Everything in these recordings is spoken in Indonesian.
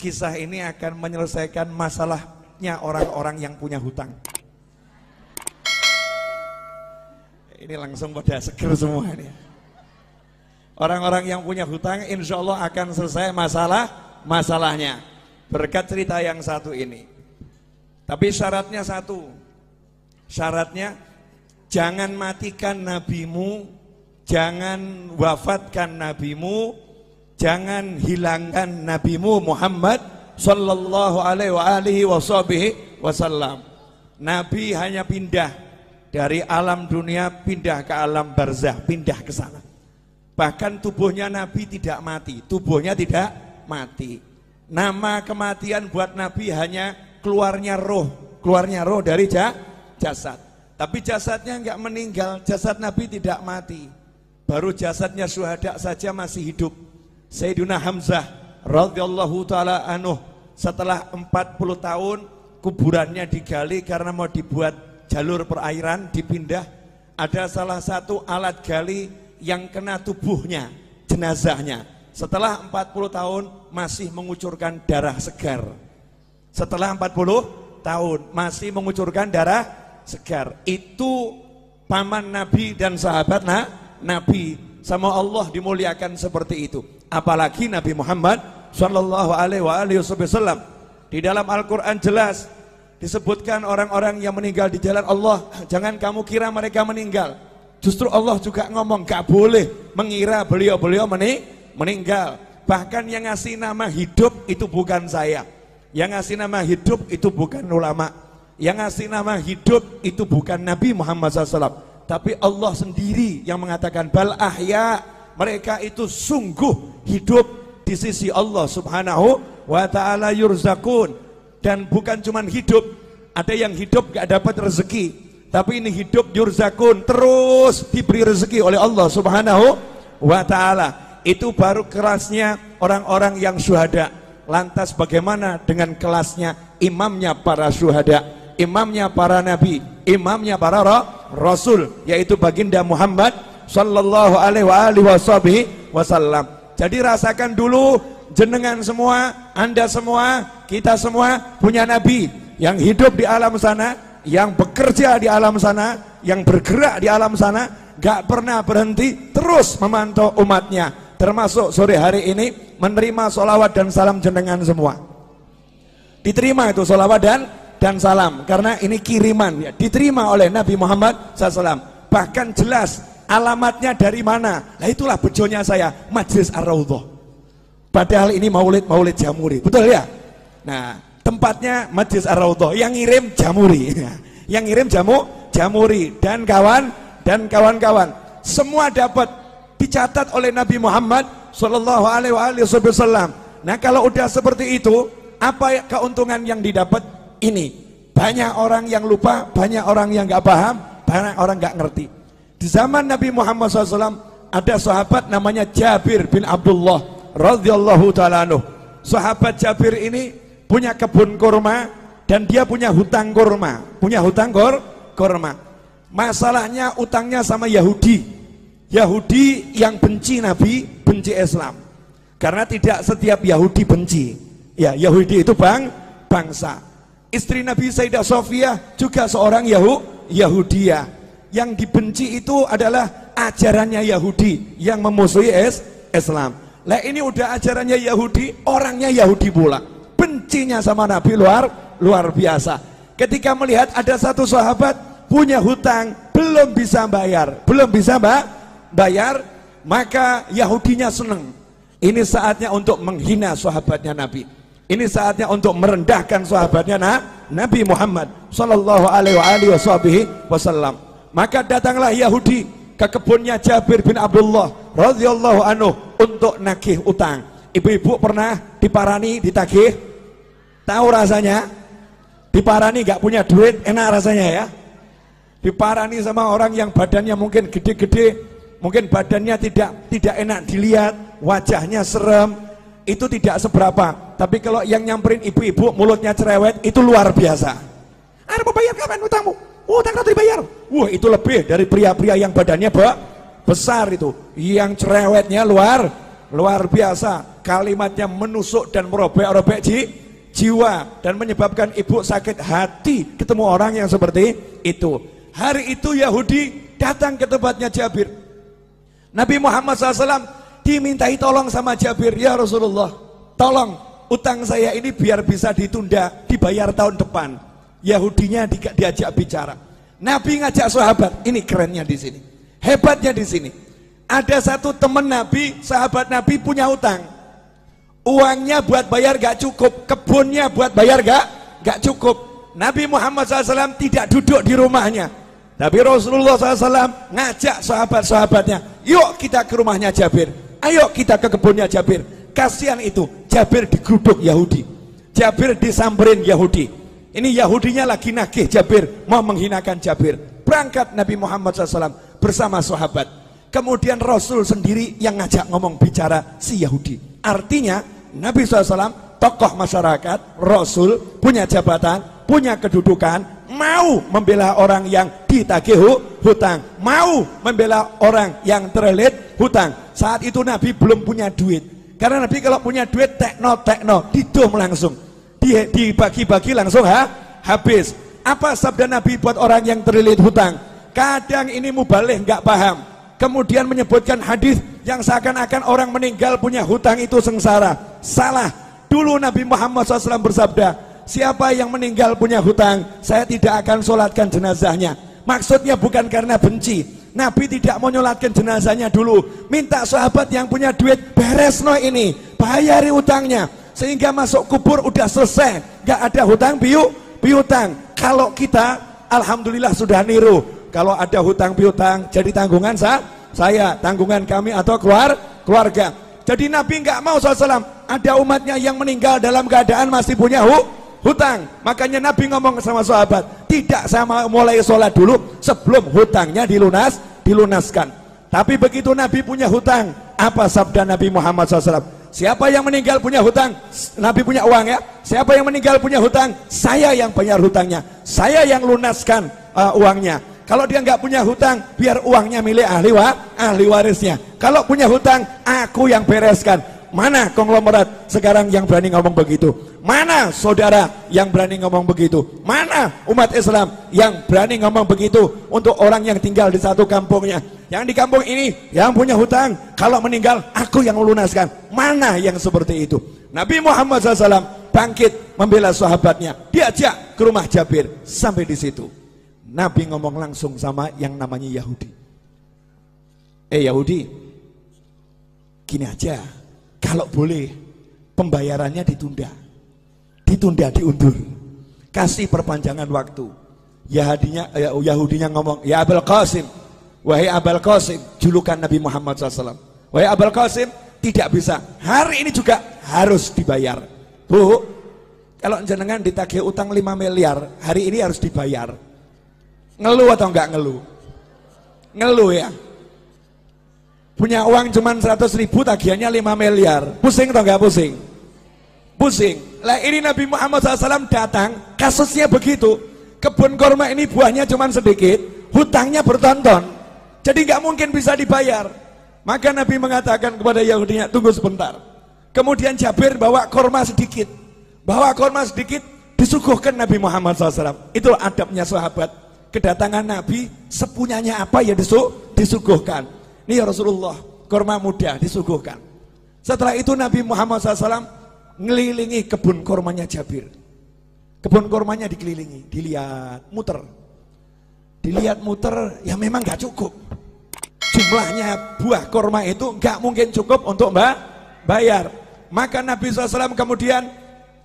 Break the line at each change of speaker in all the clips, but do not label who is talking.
kisah ini akan menyelesaikan masalahnya orang-orang yang punya hutang. Ini langsung pada seger semua ini. Orang-orang yang punya hutang insya Allah akan selesai masalahnya berkat cerita yang satu ini. Tapi syaratnya satu, syaratnya jangan matikan nabimu, jangan wafatkan nabimu, jangan hilangkan nabimu Muhammad sallallahu alaihi wasallam. Nabi hanya pindah dari alam dunia, pindah ke alam barzah, pindah ke sana. Bahkan tubuhnya Nabi tidak mati, tubuhnya tidak mati. Nama kematian buat Nabi hanya keluarnya roh dari jasad. Tapi jasadnya enggak meninggal, jasad Nabi tidak mati. Baru jasadnya syuhada saja masih hidup. Sayyidina Hamzah radhiyallahu taala anhu setelah 40 tahun kuburannya digali karena mau dibuat jalur perairan, dipindah. Ada salah satu alat gali yang kena tubuhnya, jenazahnya. Setelah 40 tahun masih mengucurkan darah segar. Setelah 40 tahun masih mengucurkan darah segar. Itu paman Nabi dan sahabat Nabi, sama Allah dimuliakan seperti itu. Apalagi Nabi Muhammad sallallahu alaihi wasallam. Di dalam Al-Qur'an jelas disebutkan orang-orang yang meninggal di jalan Allah, jangan kamu kira mereka meninggal. Justru Allah juga ngomong gak boleh mengira beliau-beliau meninggal. Bahkan yang ngasih nama hidup itu bukan saya. Yang ngasih nama hidup itu bukan ulama. Yang ngasih nama hidup itu bukan Nabi Muhammad SAW. Tapi Allah sendiri yang mengatakan bal ahya, mereka itu sungguh hidup di sisi Allah subhanahu wa ta'ala yurzakun. Dan bukan cuman hidup, ada yang hidup gak dapat rezeki, tapi ini hidup yurzakun, terus diberi rezeki oleh Allah subhanahu wa ta'ala. Itu baru kelasnya orang-orang yang syuhada. Lantas bagaimana dengan kelasnya imamnya para syuhada, imamnya para nabi, imamnya para rasul, yaitu baginda Muhammad sallallahu alaihi wasallam. Jadi rasakan dulu, jenengan semua, anda semua, kita semua punya nabi yang hidup di alam sana, yang bekerja di alam sana, yang bergerak di alam sana, gak pernah berhenti, terus memantau umatnya. Termasuk sore hari ini menerima sholawat dan salam jenengan semua. Diterima itu sholawat dan salam, karena ini kiriman ya, diterima oleh Nabi Muhammad SAW. Bahkan jelas alamatnya dari mana. Nah itulah bejonya saya, Majlis Ar-Raudhah. Padahal ini maulid Jamuri, betul ya? Nah tempatnya Majlis Ar-Raudhah, yang ngirim Jamuri, yang ngirim Jamuri dan kawan-kawan semua dapat dicatat oleh Nabi Muhammad sallallahu alaihi wasallam. Nah kalau udah seperti itu, apa keuntungan yang didapat? Ini banyak orang yang lupa, banyak orang yang nggak paham, banyak orang nggak ngerti. Di zaman Nabi Muhammad SAW ada sahabat namanya Jabir bin Abdullah radhiyallahu taala anhu. Sahabat Jabir ini punya kebun kurma dan dia punya hutang kurma, kurma. Masalahnya utangnya sama Yahudi yang benci Nabi, benci Islam. Karena tidak setiap Yahudi benci. Ya, Yahudi itu bangsa. Istri Nabi Sayyidah Sofiyah juga seorang Yahudiyah. Yang dibenci itu adalah ajarannya Yahudi yang memusuhi Islam. Lah ini udah ajarannya Yahudi, orangnya Yahudi pula. Bencinya sama Nabi luar biasa. Ketika melihat ada satu sahabat punya hutang, belum bisa bayar, maka Yahudinya senang. Ini saatnya untuk menghina sahabatnya Nabi. Ini saatnya untuk merendahkan sahabatnya Nabi Muhammad sallallahu alaihi wasallam. Maka datanglah Yahudi ke kebunnya Jabir bin Abdullah radhiyallahu anhu untuk nagih utang. Ibu-ibu pernah diparani, ditagih? Tahu rasanya? Diparani gak punya duit, enak rasanya ya? Diparani sama orang yang badannya mungkin gede-gede, mungkin badannya tidak enak dilihat, wajahnya serem, itu tidak seberapa. Tapi kalau yang nyamperin ibu-ibu mulutnya cerewet, itu luar biasa. Ada mau bayar kapan utangmu? Utang nanti dibayar. Wah itu lebih dari pria-pria yang badannya besar itu. Yang cerewetnya luar luar biasa, kalimatnya menusuk dan merobek-robek jiwa dan menyebabkan ibu sakit hati ketemu orang yang seperti itu. Hari itu Yahudi datang ke tempatnya Jabir. Nabi Muhammad SAW dimintai tolong sama Jabir, ya Rasulullah, tolong utang saya ini biar bisa ditunda, dibayar tahun depan. Yahudinya diajak bicara. Nabi ngajak sahabat, ini kerennya di sini, hebatnya di sini. Ada satu teman Nabi, sahabat Nabi punya utang. Uangnya buat bayar gak cukup, kebunnya buat bayar gak cukup. Nabi Muhammad SAW tidak duduk di rumahnya. Nabi Rasulullah SAW ngajak sahabat-sahabatnya, yuk kita ke rumahnya Jabir, ayo kita ke kebunnya Jabir. Kasihan itu, Jabir digeruduk Yahudi, Jabir disamperin Yahudi. Ini Yahudinya lagi nagih Jabir, mau menghinakan Jabir. Berangkat Nabi Muhammad SAW bersama sahabat. Kemudian Rasul sendiri yang ngajak ngomong bicara si Yahudi. Artinya Nabi SAW tokoh masyarakat, Rasul punya jabatan, punya kedudukan, mau membela orang yang ditagih hutang, mau membela orang yang terlilit hutang. Saat itu Nabi belum punya duit, karena Nabi kalau punya duit tekno didum langsung, dibagi-bagi langsung habis. Apa sabda Nabi buat orang yang terlilit hutang? Kadang ini mubalih nggak paham, kemudian menyebutkan hadis yang seakan-akan orang meninggal punya hutang itu sengsara. Salah. Dulu Nabi Muhammad SAW bersabda, siapa yang meninggal punya hutang, saya tidak akan sholatkan jenazahnya. Maksudnya bukan karena benci, Nabi tidak mau nyolatkan jenazahnya dulu, minta sahabat yang punya duit, beres no ini, bayari hutangnya, sehingga masuk kubur udah selesai, gak ada hutang piutang. Kalau kita alhamdulillah sudah niru, kalau ada hutang piutang jadi tanggungan saya, tanggungan kami atau keluarga. Jadi Nabi nggak mau SAW ada umatnya yang meninggal dalam keadaan masih punya hutang. Makanya Nabi ngomong sama sahabat, tidak sama mulai sholat dulu sebelum hutangnya dilunaskan. Tapi begitu Nabi punya hutang, apa sabda Nabi Muhammad SAW? Siapa yang meninggal punya hutang, Nabi punya uang ya, siapa yang meninggal punya hutang, saya yang bayar hutangnya, saya yang lunaskan uangnya. Kalau dia nggak punya hutang, biar uangnya milik ahli warisnya. Kalau punya hutang, aku yang bereskan. Mana konglomerat sekarang yang berani ngomong begitu? Mana saudara yang berani ngomong begitu? Mana umat Islam yang berani ngomong begitu untuk orang yang tinggal di satu kampungnya? Yang di kampung ini yang punya hutang, kalau meninggal aku yang melunaskan. Mana yang seperti itu? Nabi Muhammad SAW bangkit membela sahabatnya, diajak ke rumah Jabir. Sampai di situ Nabi ngomong langsung sama yang namanya Yahudi. Yahudi, gini aja, kalau boleh pembayarannya ditunda, diundur, kasih perpanjangan waktu. Yahudinya ngomong, ya Abul Qasim, wahai Abul Qasim, julukan Nabi Muhammad SAW, wahai Abul Qasim, tidak bisa, hari ini juga harus dibayar. Bu, kalau jenengan ditagih utang 5 miliar, hari ini harus dibayar. Ngeluh atau enggak ngeluh? Ngeluh ya. Punya uang cuman 100.000, tagihannya 5 miliar. Pusing atau enggak pusing? Pusing. Lah ini Nabi Muhammad SAW datang, kasusnya begitu. Kebun kurma ini buahnya cuman sedikit, hutangnya bertonton. Jadi enggak mungkin bisa dibayar. Maka Nabi mengatakan kepada Yahudinya, tunggu sebentar. Kemudian Jabir bawa kurma sedikit. Disuguhkan Nabi Muhammad SAW. Itu adabnya sahabat. Kedatangan Nabi sepunyanya apa ya disuguhkan. Ini ya Rasulullah, kurma muda disuguhkan. Setelah itu Nabi Muhammad SAW ngelilingi kebun kurmanya Jabir. Kebun kurmanya dikelilingi, dilihat muter, ya memang gak cukup. Jumlahnya buah kurma itu gak mungkin cukup untuk bayar. Maka Nabi SAW kemudian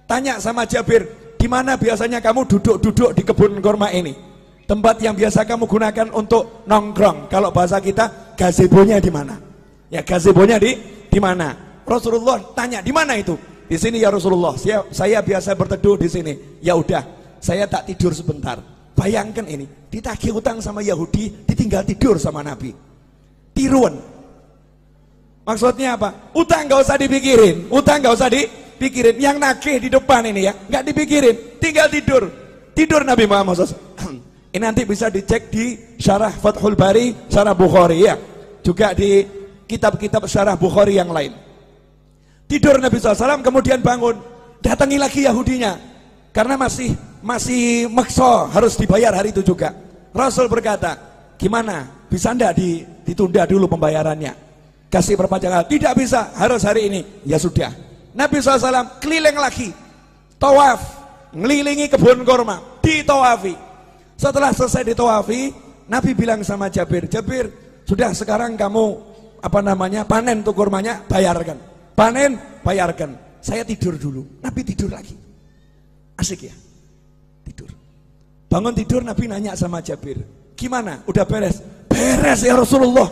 tanya sama Jabir, di mana biasanya kamu duduk-duduk di kebun kurma ini? Tempat yang biasa kamu gunakan untuk nongkrong. Kalau bahasa kita, gazebonya di mana? Ya, gazebonya di mana? Rasulullah tanya, di mana itu? Di sini ya Rasulullah. Saya biasa berteduh di sini. Ya udah, saya tak tidur sebentar. Bayangkan ini, ditagih utang sama Yahudi, ditinggal tidur sama Nabi. Tiruan. Maksudnya apa? Utang nggak usah dipikirin. Yang nagih di depan ini ya, nggak dipikirin, tinggal tidur Nabi Muhammad SAW. Ini nanti bisa dicek di Syarah Fathul Bari, Syarah Bukhari ya. Juga di kitab-kitab Syarah Bukhari yang lain. Tidur Nabi SAW, kemudian bangun, datangi lagi Yahudinya, karena masih maksa harus dibayar hari itu juga. Rasul berkata, gimana, bisa enggak ditunda dulu pembayarannya, kasih perpanjangan? Tidak bisa, harus hari ini. Ya sudah, Nabi SAW keliling lagi, tawaf, ngelilingi kebun kurma, ditawafi. Setelah selesai ditawafi, Nabi bilang sama Jabir, Jabir, sudah sekarang kamu panen tuh kurmanya, bayarkan. Panen, bayarkan. Saya tidur dulu. Nabi tidur lagi. Asik ya? Tidur. Bangun tidur, Nabi nanya sama Jabir, gimana? Udah beres? Beres ya Rasulullah.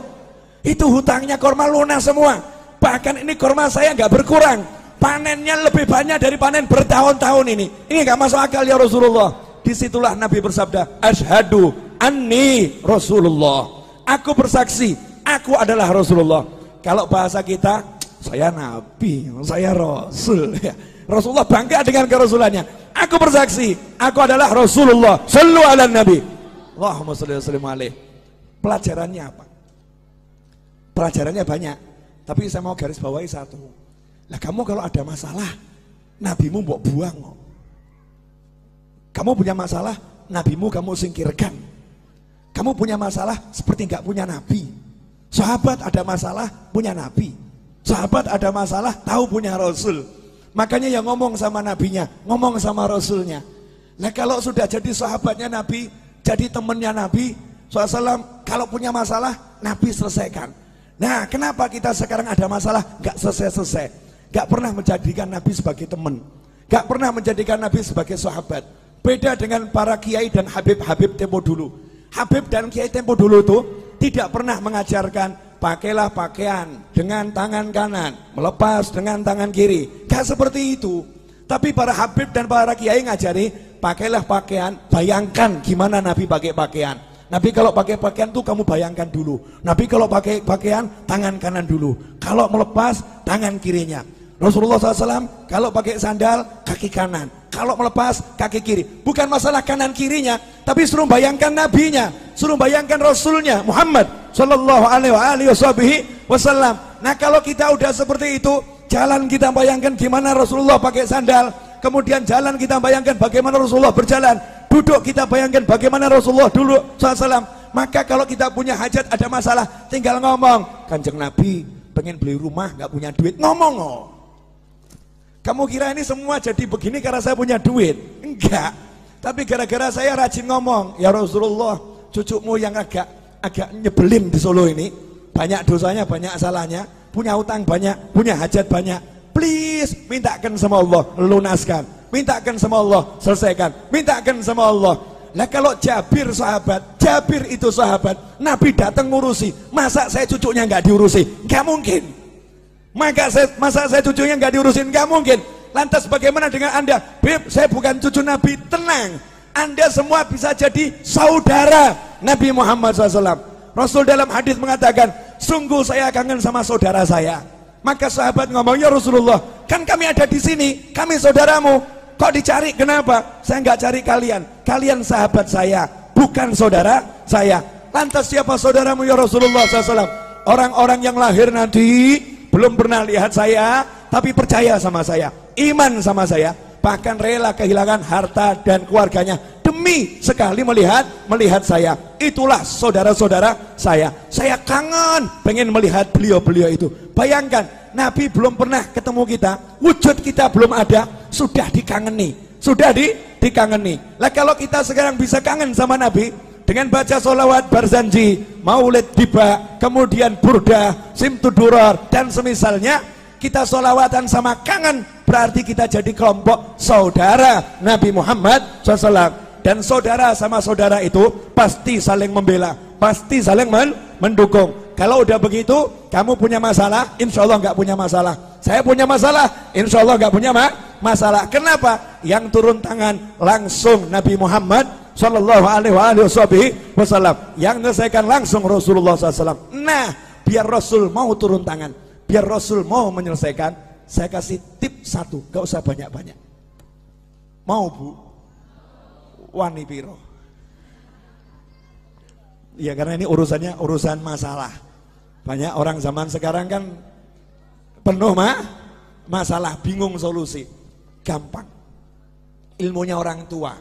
Itu hutangnya kurma lunas semua. Bahkan ini kurma saya nggak berkurang. Panennya lebih banyak dari panen bertahun-tahun ini. Ini nggak masuk akal ya Rasulullah. Disitulah Nabi bersabda, Asyhadu anni Rasulullah. Aku bersaksi, aku adalah Rasulullah. Kalau bahasa kita, saya Nabi, saya Rasul. Rasulullah bangga dengan kerasulannya. Aku bersaksi, aku adalah Rasulullah. Sallu ala Nabi. Allahumma sholli wa sallim alaihi. Pelajarannya apa? Pelajarannya banyak, tapi saya mau garis bawahi satu. Lah kamu kalau ada masalah, nabimu mau buang. Kamu punya masalah, nabimu kamu singkirkan. Kamu punya masalah seperti nggak punya nabi. Sahabat ada masalah, punya nabi. Sahabat ada masalah, tahu punya Rasul. Makanya yang ngomong sama nabinya, ngomong sama Rasulnya. Nah kalau sudah jadi sahabatnya Nabi, jadi temennya Nabi SAW, kalau punya masalah, Nabi selesaikan. Nah kenapa kita sekarang ada masalah, gak selesai-selesai, gak pernah menjadikan Nabi sebagai teman, gak pernah menjadikan Nabi sebagai sahabat. Beda dengan para kiai dan habib-habib tempo dulu. Habib dan kiai tempo dulu itu tidak pernah mengajarkan pakailah pakaian dengan tangan kanan, melepas dengan tangan kiri. Gak seperti itu. Tapi para habib dan para kiai ngajari, pakailah pakaian, bayangkan gimana Nabi pakai pakaian. Nabi kalau pakai pakaian tuh kamu bayangkan dulu. Nabi kalau pakai pakaian, tangan kanan dulu. Kalau melepas, tangan kirinya. Rasulullah SAW kalau pakai sandal, kaki kanan. Kalau melepas, kaki kiri. Bukan masalah kanan kirinya, tapi suruh bayangkan nabinya, suruh bayangkan Rasulnya Muhammad Sallallahu alaihi wasallam. Nah kalau kita udah seperti itu, jalan kita bayangkan gimana Rasulullah pakai sandal, kemudian jalan kita bayangkan bagaimana Rasulullah berjalan, duduk kita bayangkan bagaimana Rasulullah dulu SAW. Maka kalau kita punya hajat, ada masalah, tinggal ngomong, Kanjeng Nabi pengen beli rumah nggak punya duit, ngomong. Oh. Kamu kira ini semua jadi begini karena saya punya duit? Enggak. Tapi gara-gara saya rajin ngomong, ya Rasulullah, cucumu yang agak nyebelin di Solo ini, banyak dosanya, banyak salahnya, punya utang banyak, punya hajat banyak, please mintakan sama Allah, lunaskan, mintakan sama Allah, selesaikan, mintakan sama Allah. Nah kalau Jabir sahabat, Jabir itu sahabat, Nabi datang ngurusi, masa saya cucunya nggak diurusi? Nggak mungkin. Masa saya cucunya nggak diurusin? Nggak mungkin. Lantas bagaimana dengan Anda? Beb, saya bukan cucu Nabi. Tenang, Anda semua bisa jadi saudara Nabi Muhammad SAW. Rasul dalam hadis mengatakan, sungguh saya kangen sama saudara saya. Maka sahabat ngomong, ya Rasulullah, kan kami ada di sini, kami saudaramu, kok dicari? Kenapa? Saya nggak cari kalian, kalian sahabat saya, bukan saudara saya. Lantas siapa saudaramu ya Rasulullah SAW? Orang-orang yang lahir nanti belum pernah lihat saya, tapi percaya sama saya, iman sama saya, bahkan rela kehilangan harta dan keluarganya demi sekali melihat saya. Itulah saudara-saudara saya. Saya kangen pengen melihat beliau-beliau itu. Bayangkan, Nabi belum pernah ketemu kita, wujud kita belum ada, sudah dikangeni, dikangeni. Lah kalau kita sekarang bisa kangen sama Nabi dengan baca sholawat barzanji, maulid tiba, kemudian burdah, simtudurar dan semisalnya, kita sholawatan sama kangen, berarti kita jadi kelompok saudara Nabi Muhammad SAW. Dan saudara sama saudara itu pasti saling membela, pasti saling mendukung. Kalau udah begitu, kamu punya masalah, insya Allah nggak punya masalah. Saya punya masalah, insya Allah nggak punya masalah. Kenapa? Yang turun tangan langsung Nabi Muhammad Sallallahu alaihi wasallam, yang menyelesaikan langsung Rasulullah SAW. Nah, biar Rasul mau turun tangan, biar Rasul mau menyelesaikan, saya kasih tip satu, gak usah banyak-banyak. Mau Bu? Wani piro? Ya karena ini urusannya urusan masalah. Banyak orang zaman sekarang kan penuh masalah bingung solusi, gampang. Ilmunya orang tua.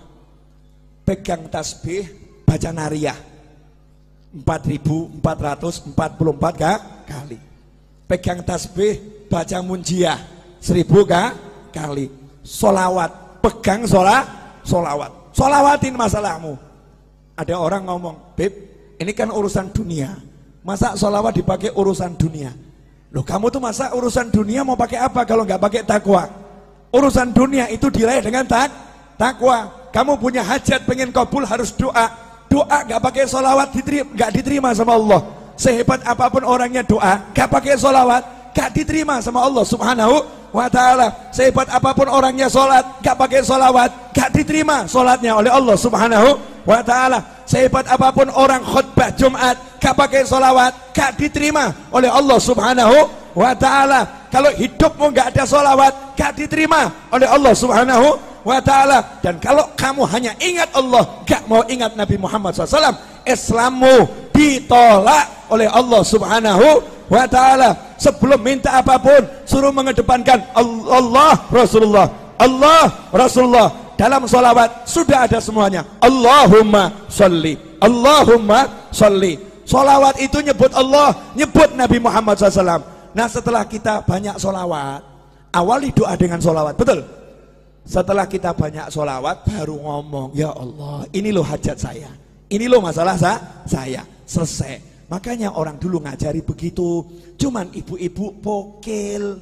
Pegang tasbih, baca nariyah 4.444 kali. Pegang tasbih, baca munjiah 1.000 kali. Solawat, pegang solawat. Solawatin masalahmu. Ada orang ngomong, Beb, ini kan urusan dunia. Masa solawat dipakai urusan dunia? Loh, kamu tuh masa urusan dunia mau pakai apa kalau nggak pakai takwa? Urusan dunia itu diraih dengan takwa. Kamu punya hajat pengen kabul harus doa. Doa nggak pakai solawat nggak diterima sama Allah. Sehebat apapun orangnya doa, nggak pakai solawat nggak diterima sama Allah Subhanahu wa ta'ala. Sehebat apapun orangnya sholat, nggak pakai solawat nggak diterima sholatnya oleh Allah Subhanahu wa ta'ala. Sehebat apapun orang khutbah Jumat, gak pakai solawat, gak diterima oleh Allah Subhanahu wa ta'ala. Kalau hidupmu gak ada solawat, gak diterima oleh Allah Subhanahu wa ta'ala. Dan kalau kamu hanya ingat Allah, gak mau ingat Nabi Muhammad SAW, Islammu ditolak oleh Allah Subhanahu wa ta'ala. Sebelum minta apapun, suruh mengedepankan Allah Rasulullah, Allah Rasulullah. Dalam sholawat sudah ada semuanya. Allahumma sholli, Allahumma sholli. Sholawat itu nyebut Allah, nyebut Nabi Muhammad SAW. Nah, setelah kita banyak sholawat, awali doa dengan sholawat, betul? Setelah kita banyak sholawat, baru ngomong, ya Allah, ini loh hajat saya, ini loh masalah saya, selesai. Makanya orang dulu ngajari begitu. Cuman ibu-ibu pokil.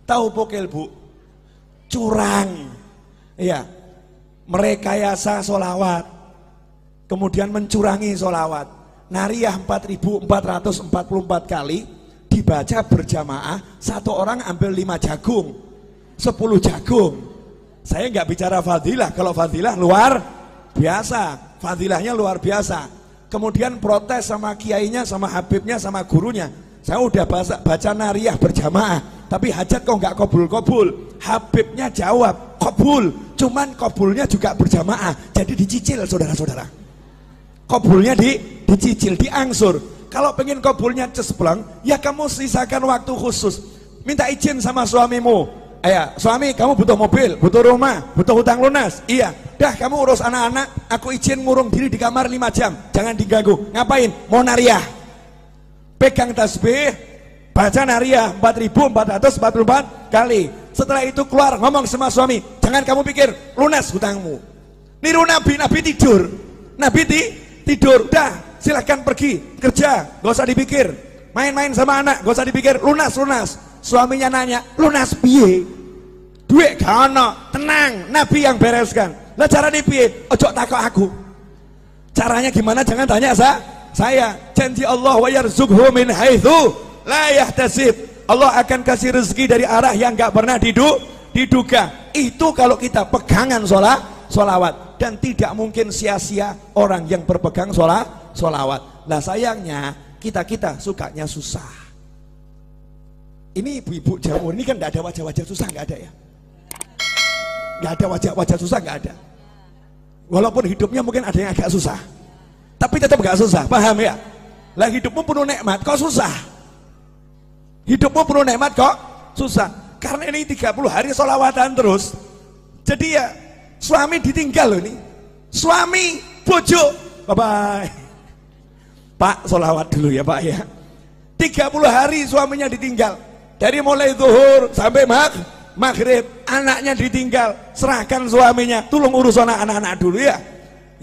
Tahu pokil, Bu? Curang. Iya, merekayasa solawat, kemudian mencurangi solawat. Nariyah 4.444 kali dibaca berjamaah, satu orang ambil 5 jagung, 10 jagung. Saya nggak bicara fadilah, kalau fadilah luar biasa, fadilahnya luar biasa. Kemudian protes sama kiainya, sama habibnya, sama gurunya. Saya udah baca nariyah berjamaah, tapi hajat kok nggak kabul-kabul. Habibnya jawab kabul, cuman kabulnya juga berjamaah, jadi dicicil saudara-saudara. Kabulnya dicicil, diangsur. Kalau pengen kabulnya cespleng, ya kamu sisakan waktu khusus. Minta izin sama suamimu. Ya, suami, kamu butuh mobil, butuh rumah, butuh hutang lunas. Iya, dah kamu urus anak-anak, aku izin ngurung diri di kamar 5 jam, jangan diganggu. Ngapain? Mau nariyah. Pegang tasbih, baca nariyah 4.444 kali. Setelah itu keluar ngomong sama suami, jangan kamu pikir lunas hutangmu. Niru Nabi, Nabi tidur. Nabi tidur. Udah, silahkan pergi kerja, gak usah dipikir. Main-main sama anak, gak usah dipikir, lunas. Suaminya nanya, lunas piye? Duit gak ono, tenang, Nabi yang bereskan. Lah cara piye? Ojo takok aku. Caranya gimana? Jangan tanya saya. Janji Allah wa yarzuqhu min haitsu la yahtasib. Allah akan kasih rezeki dari arah yang gak pernah diduga. Itu kalau kita pegangan sholawat. Dan tidak mungkin sia-sia orang yang berpegang sholawat. Nah sayangnya kita sukanya susah. Ini ibu-ibu jamur ini kan gak ada wajah-wajah susah, gak ada ya. Gak ada wajah-wajah susah, gak ada. Walaupun hidupnya mungkin ada yang agak susah, tapi tetap gak susah, paham ya? Lah hidupmu penuh nikmat kok susah? Hidupmu penuh nikmat kok susah? Karena ini 30 hari sholawatan terus. Jadi ya suami ditinggal loh ini. Suami, bojo, bye-bye. Pak, sholawat dulu ya Pak ya. 30 hari suaminya ditinggal. Dari mulai zuhur sampai maghrib, anaknya ditinggal. Serahkan suaminya, tolong urus anak-anak dulu ya.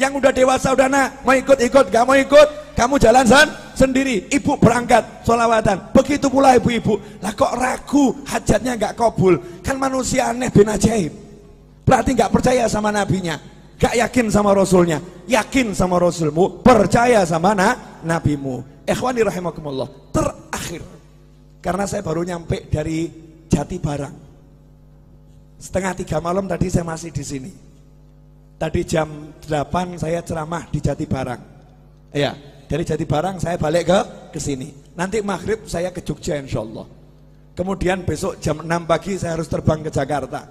Yang udah dewasa udah nak, mau ikut, gak mau ikut, kamu jalan sendiri. Ibu berangkat sholawatan. Begitu pula ibu-ibu. Lah kok ragu, hajatnya gak kabul? Kan manusia aneh bin ajaib. Berarti gak percaya sama nabinya, gak yakin sama rasulnya. Yakin sama rasulmu, percaya sama nabimu. Ikhwani rahimakumullah. Terakhir, karena saya baru nyampe dari Jati Barang, 2:30 malam tadi saya masih di sini. Tadi jam 8 saya ceramah di Jati Barang. Ya, dari Jati Barang saya balik ke sini. Nanti maghrib saya ke Jogja insyaallah. Kemudian besok jam 6 pagi saya harus terbang ke Jakarta.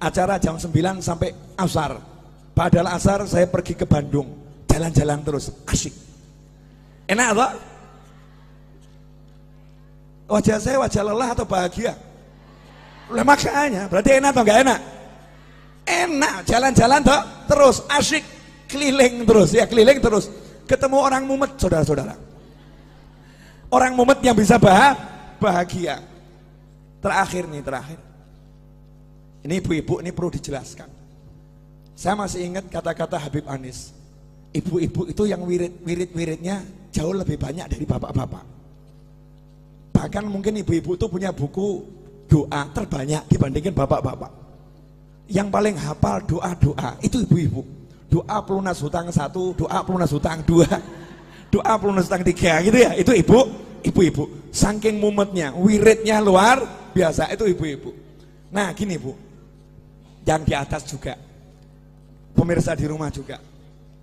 Acara jam 9 sampai asar. Padahal asar saya pergi ke Bandung, jalan-jalan terus, asyik. Enak toh? Wajah saya wajah lelah atau bahagia? Lah makanya berarti enak atau enggak enak? Enak, jalan-jalan toh terus asyik, keliling terus ya, keliling terus. Ketemu orang mumet, saudara-saudara. Orang mumet yang bisa bahagia. Terakhir. Ini ibu-ibu ini perlu dijelaskan. Saya masih ingat kata-kata Habib Anis. Ibu-ibu itu yang wirid-wiridnya jauh lebih banyak dari bapak-bapak. Bahkan mungkin ibu-ibu itu punya buku doa terbanyak dibandingkan bapak-bapak. Yang paling hafal doa-doa itu ibu-ibu. Doa pelunas hutang 1, doa pelunas hutang 2, doa pelunas hutang 3 gitu ya. Itu ibu-ibu. Saking mumetnya, wiridnya luar biasa itu ibu-ibu. Nah gini Bu, yang di atas juga, pemirsa di rumah juga,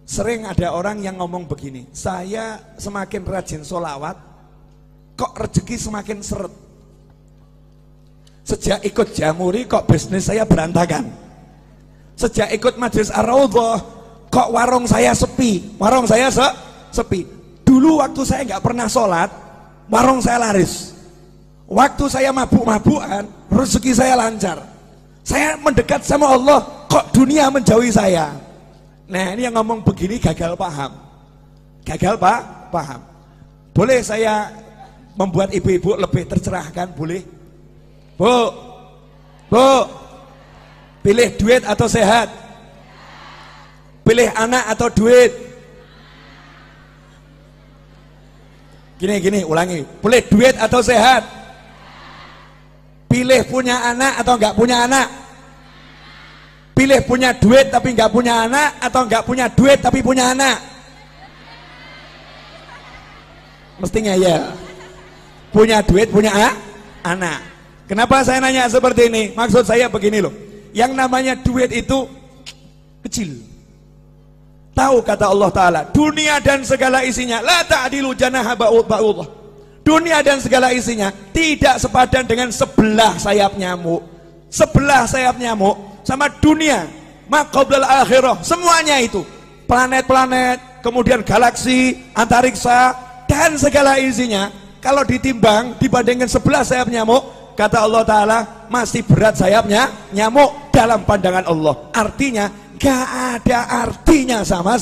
sering ada orang yang ngomong begini, saya semakin rajin sholawat, kok rezeki semakin seret. Sejak ikut Jamuri kok bisnis saya berantakan. Sejak ikut Majelis Ar-Raudhah kok warung saya sepi. Warung saya sepi. Dulu waktu saya nggak pernah sholat, warung saya laris. Waktu saya mabuk-mabukan, rezeki saya lancar. Saya mendekat sama Allah, kok dunia menjauhi saya. Nah ini yang ngomong begini gagal paham. Gagal paham. Boleh saya membuat ibu-ibu lebih tercerahkan? Boleh? Bu, pilih duit atau sehat? Pilih anak atau duit? Gini, ulangi. Pilih duit atau sehat? Pilih punya anak atau enggak punya anak? Pilih punya duit tapi enggak punya anak, atau enggak punya duit tapi punya anak? Mestinya ya. Punya duit, punya anak. Kenapa saya nanya seperti ini? Maksud saya begini loh. Yang namanya duit itu kecil. Tahu kata Allah Ta'ala, dunia dan segala isinya la ta'dilu janaha ba'udlah. Dunia dan segala isinya tidak sepadan dengan sebelah sayap nyamuk. Sebelah sayap nyamuk sama dunia, maqablal akhirah, semuanya itu. Planet-planet, kemudian galaksi, antariksa, dan segala isinya, kalau ditimbang dibandingkan sebelah sayap nyamuk, kata Allah Ta'ala, masih berat sayapnya nyamuk dalam pandangan Allah. Artinya gak ada artinya sama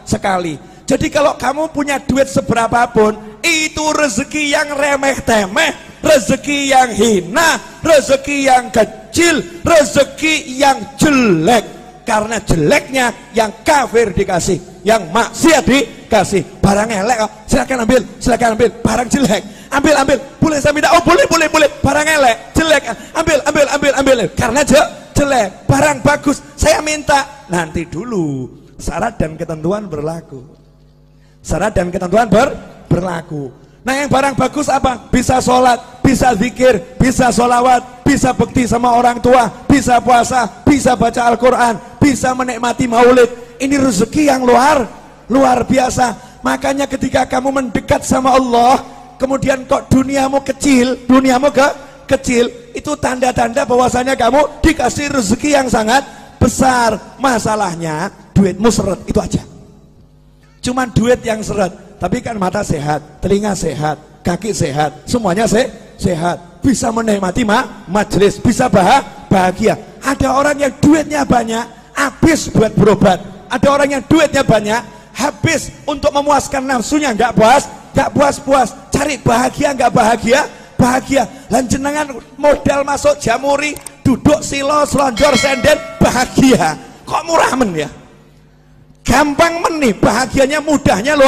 sekali. Jadi kalau kamu punya duit seberapapun, itu rezeki yang remeh-temeh, rezeki yang hina, rezeki yang kecil, rezeki yang jelek. Karena jeleknya yang kafir dikasih, yang maksiat dikasih. Barang elek, silakan ambil, barang jelek, ambil, boleh saya minta? Oh boleh, barang elek, jelek, ambil, karena jelek. Barang bagus saya minta, nanti dulu, syarat dan ketentuan berlaku. Syarat dan ketentuan berlaku. Nah yang barang bagus apa? Bisa sholat, bisa zikir, bisa sholawat, bisa bekti sama orang tua, bisa puasa, bisa baca Al-Quran, bisa menikmati maulid. Ini rezeki yang luar biasa. Makanya ketika kamu mendekat sama Allah, kemudian kok duniamu kecil, kecil, itu tanda-tanda bahwasanya kamu dikasih rezeki yang sangat besar. Masalahnya duitmu seret, itu aja. Cuman duit yang seret, tapi kan mata sehat, telinga sehat, kaki sehat, semuanya sehat, bisa menikmati majelis, bisa bahagia. Ada orang yang duitnya banyak, habis buat berobat. Ada orang yang duitnya banyak, habis untuk memuaskan nafsunya, nggak puas, cari bahagia, nggak bahagia. Lanjenengan modal masuk Jamuri, duduk silo, selonjor, senden, bahagia. Kok murah men ya? Gampang men nih, bahagianya, mudahnya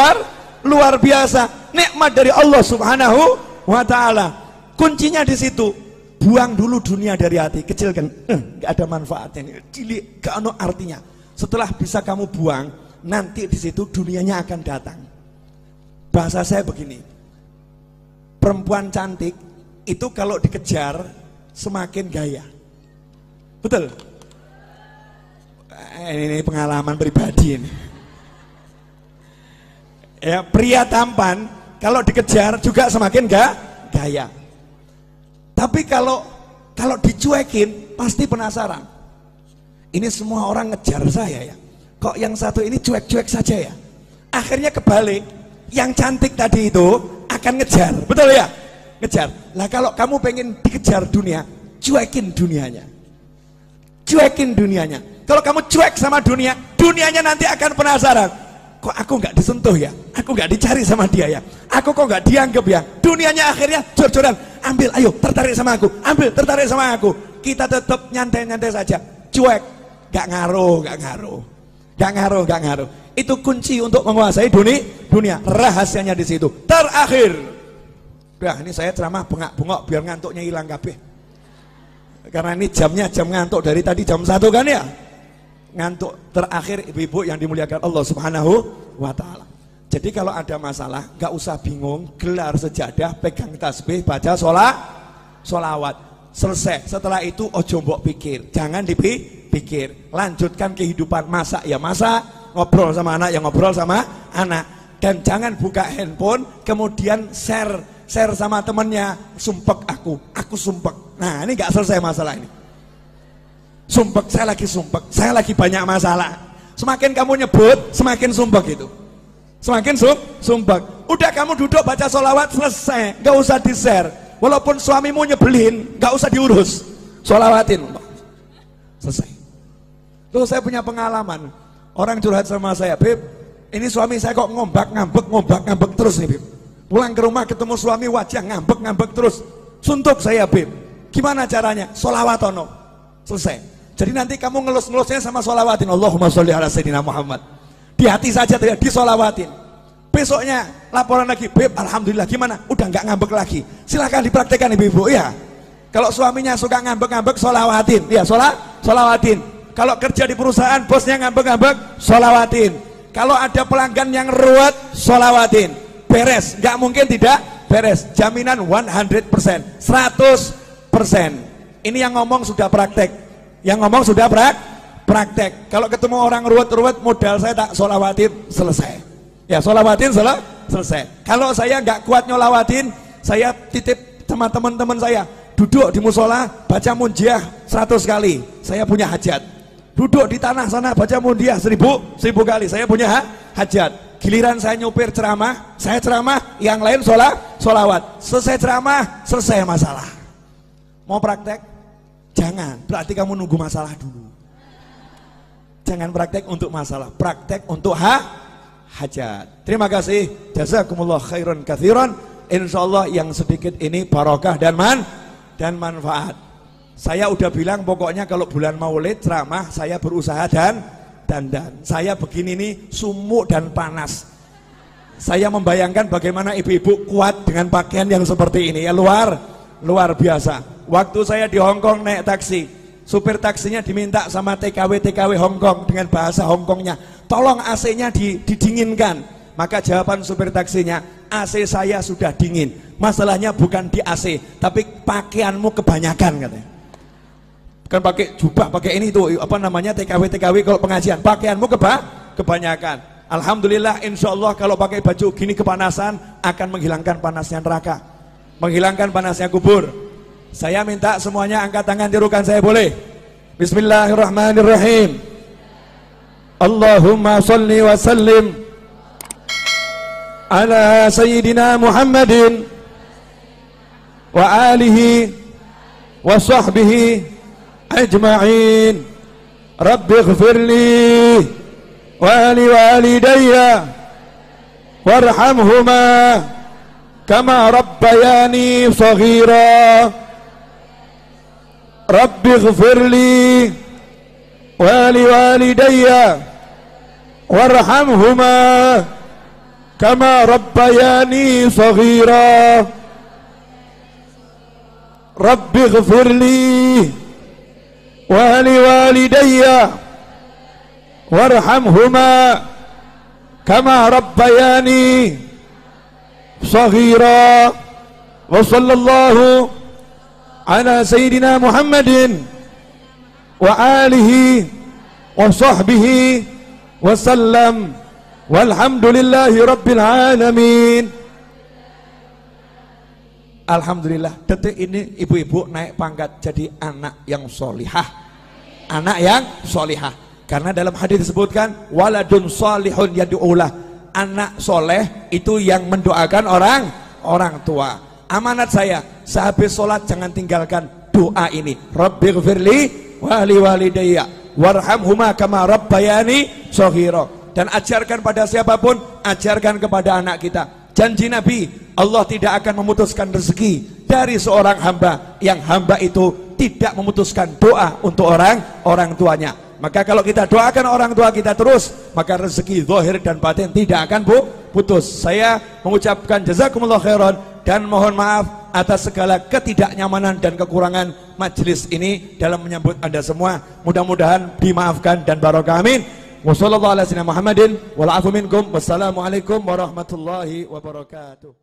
luar biasa. Nikmat dari Allah Subhanahu wa Ta'ala. Kuncinya di situ. Buang dulu dunia dari hati, kecilkan. Gak ada manfaatnya, cilik, gak ada artinya. Setelah bisa kamu buang, nanti di situ dunianya akan datang. Bahasa saya begini, perempuan cantik itu kalau dikejar semakin gaya. Betul? Ini pengalaman pribadi ini. Ya, pria tampan kalau dikejar juga semakin gaya. Tapi kalau dicuekin pasti penasaran. Ini semua orang ngejar saya ya. Kok yang satu ini cuek-cuek saja ya? Akhirnya kebalik. Yang cantik tadi itu akan ngejar, betul ya? Ngejar. Lah kalau kamu pengen dikejar dunia, cuekin dunianya. Cuekin dunianya. Kalau kamu cuek sama dunia, dunianya nanti akan penasaran. Kok aku nggak disentuh ya? Aku nggak dicari sama dia ya? Aku kok nggak dianggap ya? Dunianya akhirnya jor-joran. Ambil, ayo, tertarik sama aku. Ambil, tertarik sama aku. Kita tetap nyantai-nyantai saja. Cuek, nggak ngaruh, nggak ngaruh. Nggak ngaruh, nggak ngaruh. Itu kunci untuk menguasai dunia. Rahasianya di situ. Terakhir. Nah, ini saya ceramah bengak-bengok biar ngantuknya hilang kabeh. Karena ini jamnya jam ngantuk dari tadi jam 1 kan ya? Ngantuk. Terakhir ibu-ibu yang dimuliakan Allah Subhanahu wa ta'ala. Jadi kalau ada masalah gak usah bingung, gelar sejadah, pegang tasbih, baca sholawat, selesai. Setelah itu ojo mbok pikir, jangan dipikir, lanjutkan kehidupan. Masak ya masak, ngobrol sama anak ya ngobrol sama anak, dan jangan buka handphone kemudian share sama temennya, sumpek aku sumpek. Nah ini gak selesai masalah ini. Sumpek, saya lagi sumpek, saya lagi banyak masalah. Semakin kamu nyebut, semakin sumpek itu. Semakin sumpek. Udah kamu duduk baca sholawat, selesai, gak usah di-share. Walaupun suamimu nyebelin, gak usah diurus, sholawatin, selesai. Terus saya punya pengalaman, orang curhat sama saya, Beb, ini suami saya kok ngombak-ngambek terus nih, Beb. Pulang ke rumah ketemu suami wajah ngambek terus. Suntuk saya, Beb. Gimana caranya? Sholawatono, selesai. Jadi nanti kamu ngelus-ngelusnya sama sholawatin, Allahumma sholli ala sayyidina Muhammad. Di hati saja tidak disolawatin. Besoknya laporan lagi, Beb, alhamdulillah gimana? Udah nggak ngambek lagi. Silahkan dipraktekkan ibu-ibu ya. Kalau suaminya suka ngambek-ngambek, sholawatin. Ya, sholawatin. Kalau kerja di perusahaan, bosnya ngambek-ngambek, sholawatin. Kalau ada pelanggan yang ruwet, sholawatin. Beres, nggak mungkin tidak beres. Jaminan 100%, 100%. Ini yang ngomong sudah praktek. Yang ngomong sudah praktek. Kalau ketemu orang ruwet-ruwet, modal saya tak sholawatin, selesai. Ya, sholawatin selesai. Kalau saya nggak kuat nyolawatin, saya titip sama teman-teman saya, duduk di musola baca munjiah 100 kali, saya punya hajat. Duduk di tanah sana baca munjiah 1000 kali, saya punya hajat. Giliran saya nyupir ceramah, saya ceramah, yang lain sholawat. Selesai ceramah, selesai masalah. Mau praktek? Jangan, berarti kamu nunggu masalah dulu. Jangan praktek untuk masalah, praktek untuk hajat. Terima kasih, jazakumullah khairan katsiran. Insyaallah yang sedikit ini barokah dan manfaat. Saya udah bilang pokoknya kalau bulan Maulid ceramah saya berusaha dan saya begini nih sumuk dan panas. Saya membayangkan bagaimana ibu-ibu kuat dengan pakaian yang seperti ini ya, luar biasa. Waktu saya di Hongkong naik taksi, supir taksinya diminta sama TKW Hongkong dengan bahasa Hongkongnya, tolong AC-nya didinginkan. Maka jawaban supir taksinya, AC saya sudah dingin. Masalahnya bukan di AC, tapi pakaianmu kebanyakan katanya. Bukan pakai jubah, pakai ini tuh apa namanya TKW kalau pengajian, pakaianmu kebanyakan. Alhamdulillah, insya Allah kalau pakai baju gini kepanasan akan menghilangkan panasnya neraka, menghilangkan panasnya kubur. Saya minta semuanya angkat tangan, tirukan saya boleh? Bismillahirrahmanirrahim. Allahumma sholli wa sallim ala sayyidina Muhammadin wa alihi wa sahbihi ajma'in. Rabbi ighfirli wa li walidayya warhamhuma kama rabbayani shaghira. Rabbi ighfirli wa li walidayya warhamhuma kama rabbayani shaghira. Rabbi ighfirli wa li walidayya warhamhuma kama rabbayani shaghira. Wa sallallahu ala sayyidina Muhammadin wa alihi wa sahbihi wa sallam walhamdulillahi rabbil alamin. Alhamdulillah, detik ini ibu-ibu naik pangkat jadi anak yang solihah. Anak yang solihah. Karena dalam hadis disebutkan waladun solihun yad'ulah. Anak soleh itu yang mendoakan orang tua. Amanat saya, sehabis sholat jangan tinggalkan doa ini. Rabbighfirli wa li walidayya warhamhuma kama rabbayani shaghira. Dan ajarkan pada siapapun, ajarkan kepada anak kita. Janji Nabi, Allah tidak akan memutuskan rezeki dari seorang hamba yang hamba itu tidak memutuskan doa untuk orang tuanya. Maka kalau kita doakan orang tua kita terus, maka rezeki zahir dan batin tidak akan putus. Saya mengucapkan jazakumullah khairan dan mohon maaf atas segala ketidaknyamanan dan kekurangan majelis ini dalam menyambut Anda semua. Mudah-mudahan dimaafkan dan barokah, amin. Wassalamualaikum warahmatullahi wabarakatuh.